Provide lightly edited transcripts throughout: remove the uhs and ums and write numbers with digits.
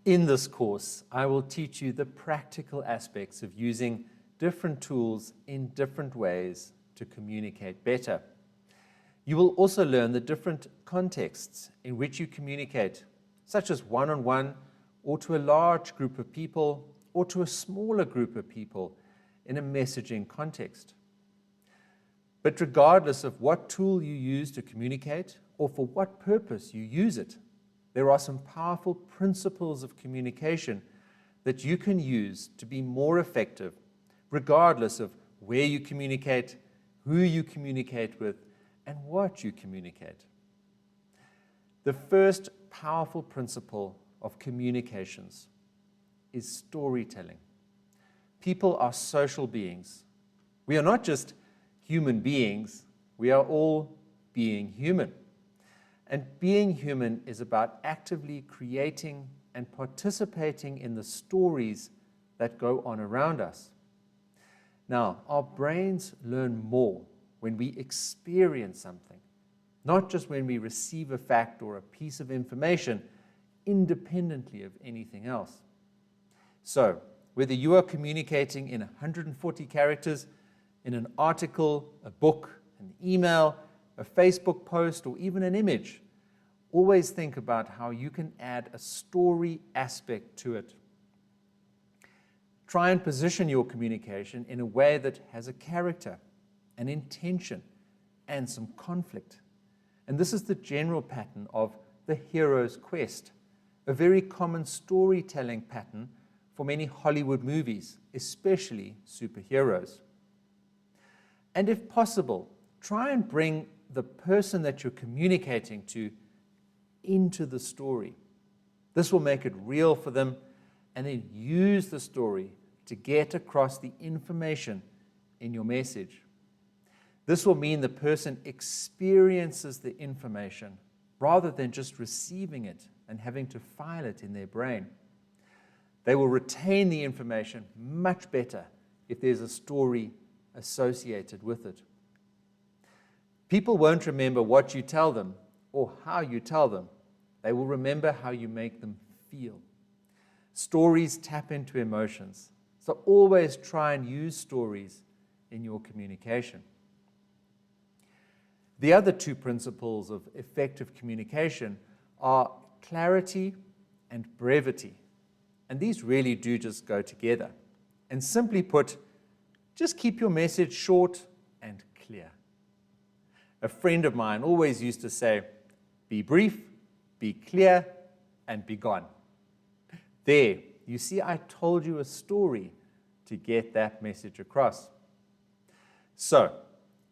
In this course, I will teach you the practical aspects of using different tools in different ways to communicate better. You will also learn the different contexts in which you communicate, such as one-on-one, or to a large group of people, or to a smaller group of people in a messaging context. But regardless of what tool you use to communicate, or for what purpose you use it, there are some powerful principles of communication that you can use to be more effective, regardless of where you communicate, who you communicate with, and what you communicate. The first powerful principle of communications is storytelling. People are social beings. We are not just human beings, we are all being human. And being human is about actively creating and participating in the stories that go on around us. Now, our brains learn more when we experience something, not just when we receive a fact or a piece of information independently of anything else. So, whether you are communicating in 140 characters, in an article, a book, an email, a Facebook post, or even an image, always think about how you can add a story aspect to it. Try and position your communication in a way that has a character, an intention, and some conflict. And this is the general pattern of the hero's quest, a very common storytelling pattern for many Hollywood movies, especially superheroes. And if possible, try and bring the person that you're communicating to into the story. This will make it real for them, and then use the story to get across the information in your message. This will mean the person experiences the information rather than just receiving it and having to file it in their brain. They will retain the information much better if there's a story associated with it. People won't remember what you tell them or how you tell them. They will remember how you make them feel. Stories tap into emotions, so always try and use stories in your communication. The other two principles of effective communication are clarity and brevity. And these really do just go together. And simply put, just keep your message short and clear. A friend of mine always used to say, be brief, be clear, and be gone. There, you see, I told you a story to get that message across. So,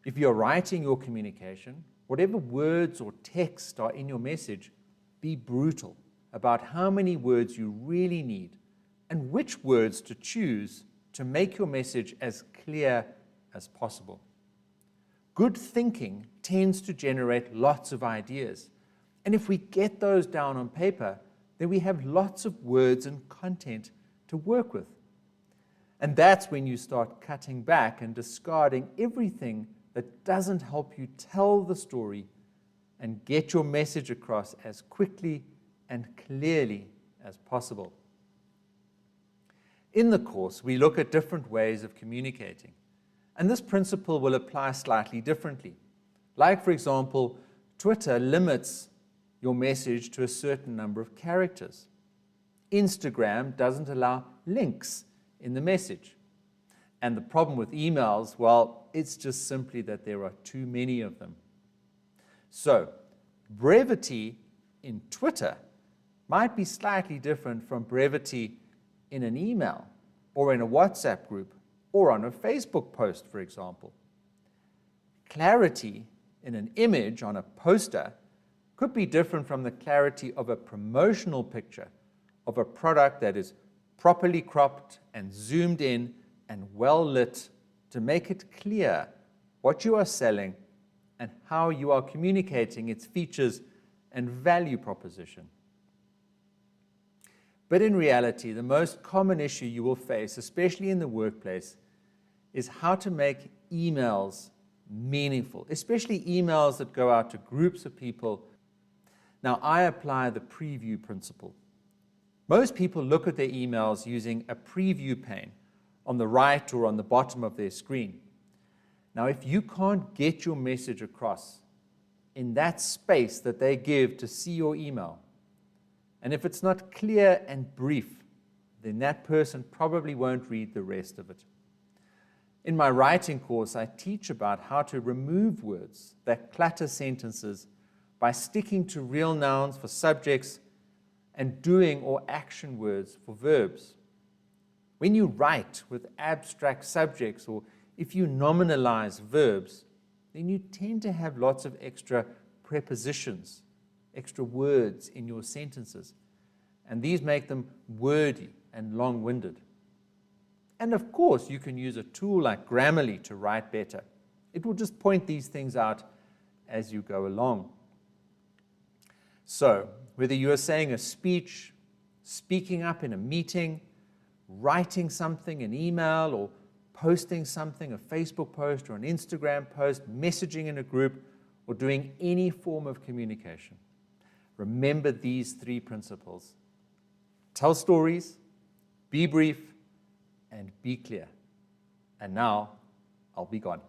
if you're writing your communication, whatever words or text are in your message, be brutal about how many words you really need and which words to choose to make your message as clear as possible. Good thinking tends to generate lots of ideas. And if we get those down on paper, then we have lots of words and content to work with. And that's when you start cutting back and discarding everything that doesn't help you tell the story and get your message across as quickly and clearly as possible. In the course, we look at different ways of communicating, and this principle will apply slightly differently. Like, for example, Twitter limits your message to a certain number of characters. Instagram doesn't allow links in the message. And the problem with emails, well, it's just simply that there are too many of them. So, brevity in Twitter might be slightly different from brevity in an email, or in a WhatsApp group, or on a Facebook post, for example. Clarity in an image on a poster could be different from the clarity of a promotional picture of a product that is properly cropped and zoomed in and well lit to make it clear what you are selling and how you are communicating its features and value proposition. But in reality, the most common issue you will face, especially in the workplace, is how to make emails meaningful, especially emails that go out to groups of people. Now, I apply the preview principle. Most people look at their emails using a preview pane on the right or on the bottom of their screen. Now, if you can't get your message across in that space that they give to see your email, and if it's not clear and brief, then that person probably won't read the rest of it. In my writing course, I teach about how to remove words that clutter sentences by sticking to real nouns for subjects and doing or action words for verbs. When you write with abstract subjects, or if you nominalize verbs, then you tend to have lots of extra prepositions, extra words in your sentences, and these make them wordy and long-winded. And of course, you can use a tool like Grammarly to write better. It will just point these things out as you go along. So, whether you are saying a speech, speaking up in a meeting, writing something, an email, or posting something, a Facebook post or an Instagram post, messaging in a group, or doing any form of communication, remember these 3 principles. Tell stories, be brief, and be clear. And now, I'll be gone.